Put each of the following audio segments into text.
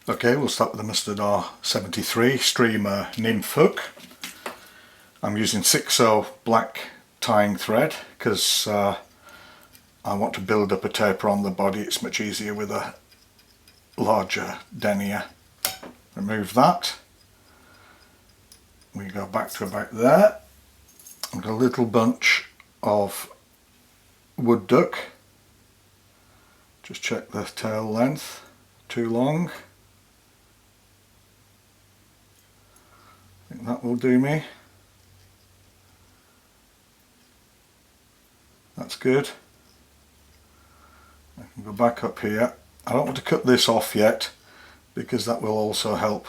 Okay, we'll start with the Mustard R73 streamer nymph hook. I'm using 6/0 black tying thread because I want to build up a taper on the body. It's much easier with a larger denier. Remove that. We go back to about there. I've got a little bunch of wood duck. Just check the tail length, too long. I think that will do me. That's good. I can go back up here. I don't want to cut this off yet because that will also help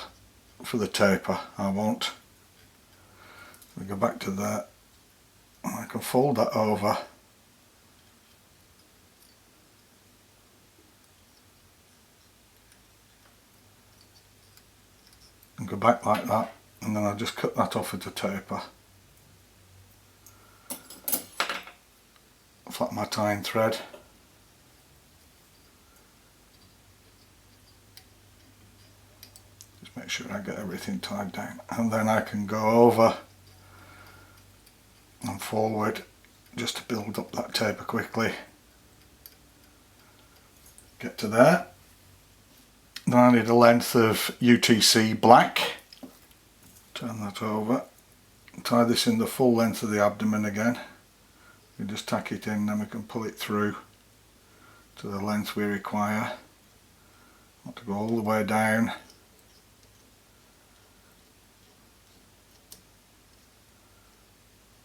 for the taper. I won't. We go back to there. I can fold that over. And go back like that, and then I'll just cut that off with the taper. Flatten my tying thread. Just make sure I get everything tied down, and then I can go over and forward just to build up that taper quickly. Get to there. Then I need a length of UTC black. Turn that over. Tie this in the full length of the abdomen again. We just tack it in, then we can pull it through to the length we require. I want to go all the way down.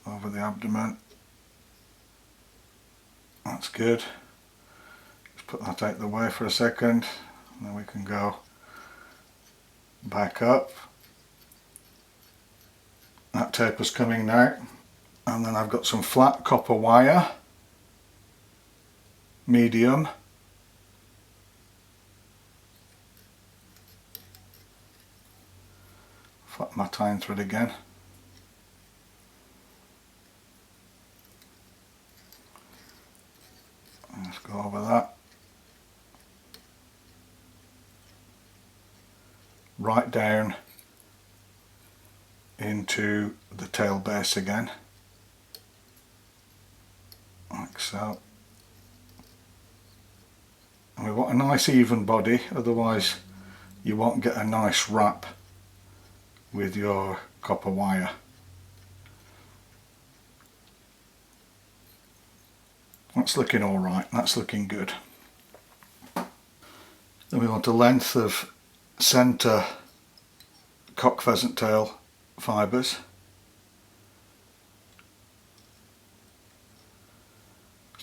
Over the abdomen. That's good. Just put that out of the way for a second. And then we can go back up. That taper's coming now. And then I've got some flat copper wire, medium. Flatten my tying thread again. Let's go over that. Right down into the tail base again, like so. And we want a nice even body, otherwise you won't get a nice wrap with your copper wire. That's looking alright, that's looking good. Then we want a length of centre cock pheasant tail fibres.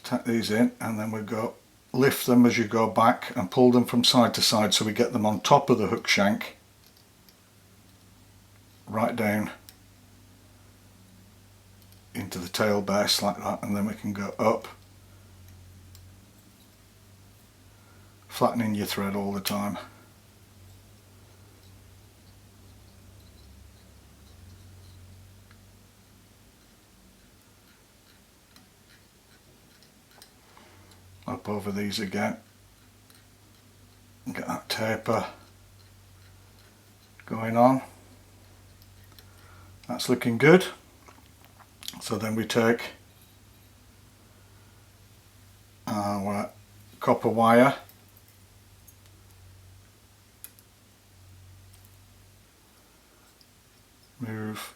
Tack these in, and then we go lift them as you go back and pull them from side to side so we get them on top of the hook shank, right down into the tail base like that, and then we can go up, flattening your thread all the time. Up over these again, and get that taper going on. That's looking good. So then we take our copper wire, move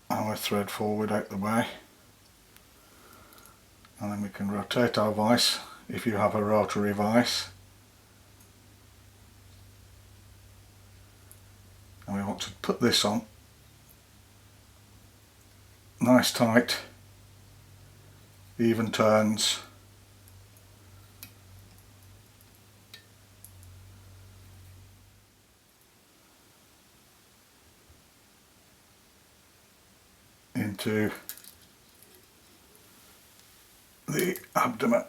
our thread forward out the way, and then we can rotate our vise if you have a rotary vise. And we want to put this on nice tight, even turns. Into the abdomen,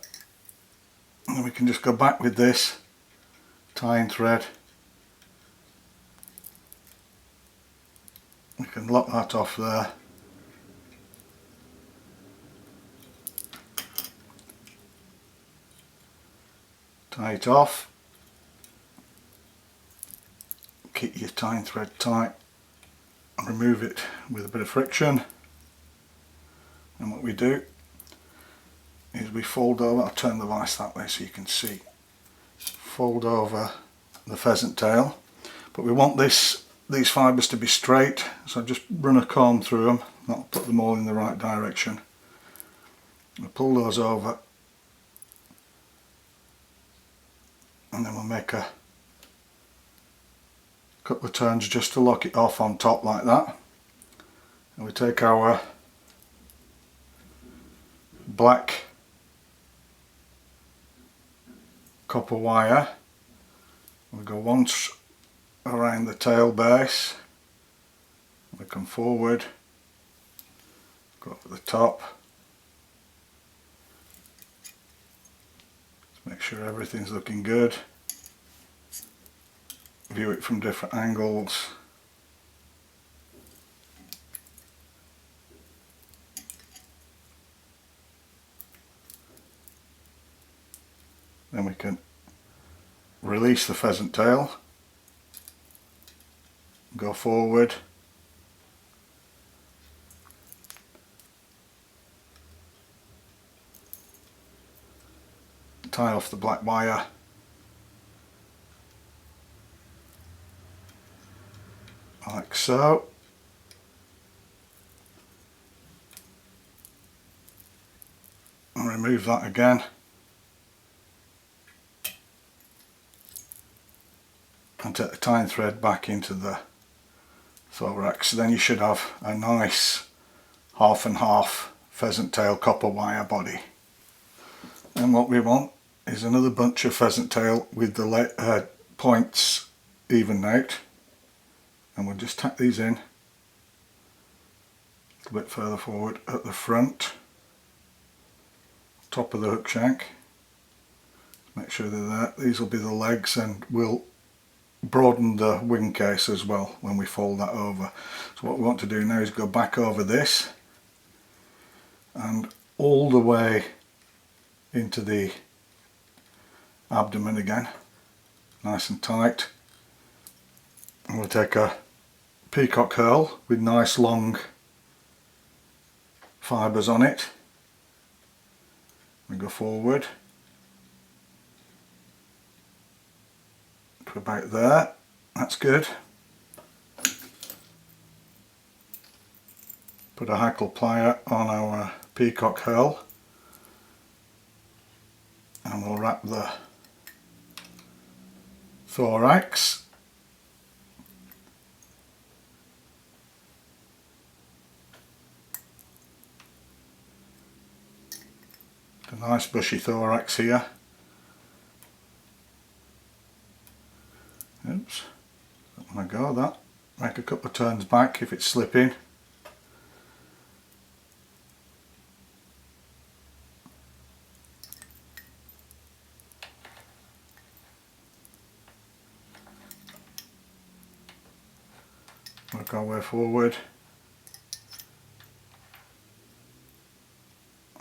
and then we can just go back with this tying thread. We can lock that off there. Tie it off. keep your tying thread tight and remove it with a bit of friction. And what we do is we fold over, I'll turn the vise that way so you can see, fold over the pheasant tail, but we want these fibres to be straight, so just run a comb through them, that'll put them all in the right direction. We'll pull those over and then we'll make a couple of turns just to lock it off on top like that. And we take our black copper wire, we go once around the tail base, we come forward, go over the top, make sure everything's looking good, view it from different angles. Then we can release the pheasant tail, go forward, tie off the black wire, like so. And remove that again. And take the tying thread back into the thorax. Then you should have a nice half and half pheasant tail copper wire body. And what we want is another bunch of pheasant tail with the points evened out. And we'll just tack these in a little bit further forward at the front, top of the hook shank. Make sure they're there. These will be the legs, and we'll broaden the wing case as well when we fold that over. So what we want to do now is go back over this and all the way into the abdomen again, nice and tight. And we'll take a peacock herl with nice long fibres on it. We go forward to about there, that's good. Put a hackle plier on our peacock herl and we'll wrap the thorax. A nice bushy thorax here. Oops, don't want to go that. Make a couple of turns back if it's slipping. Work our way forward.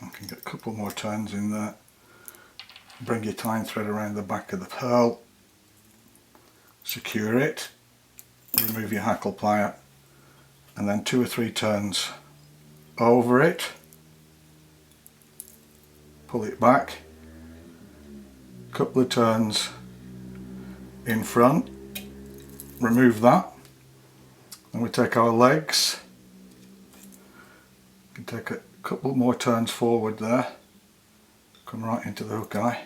I can get a couple more turns in there. Bring your tying thread around the back of the pearl. Secure it. Remove your hackle plier. And then 2 or 3 turns over it. Pull it back. Couple of turns in front. Remove that. And we take our legs. We can take a couple more turns forward there. Come right into the hook eye.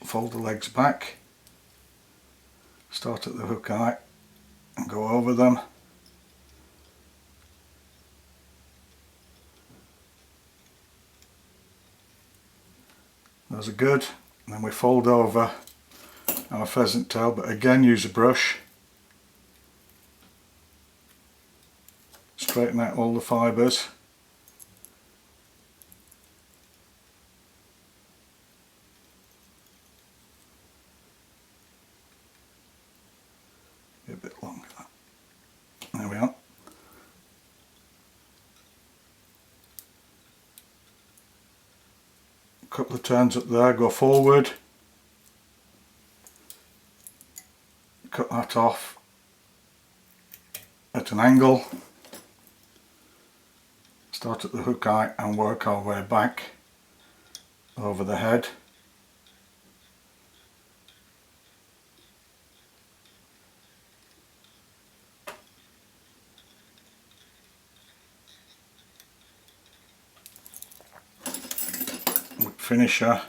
Fold the legs back. Start at the hook eye and go over them. Those are good. And then we fold over our pheasant tail, but again use a brush. Straighten out all the fibres. A bit longer. There we are. A couple of turns up there, go forward. start off at an angle, start at the hook eye and work our way back over the head. With finisher,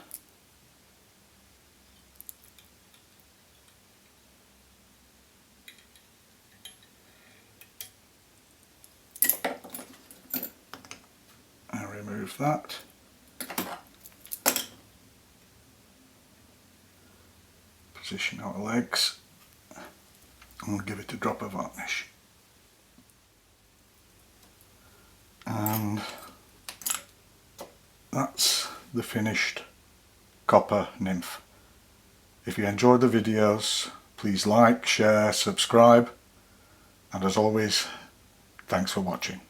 and remove that. Position our legs and give it a drop of varnish. And that's the finished copper nymph. If you enjoyed the videos, please like, share, subscribe, and as always, thanks for watching.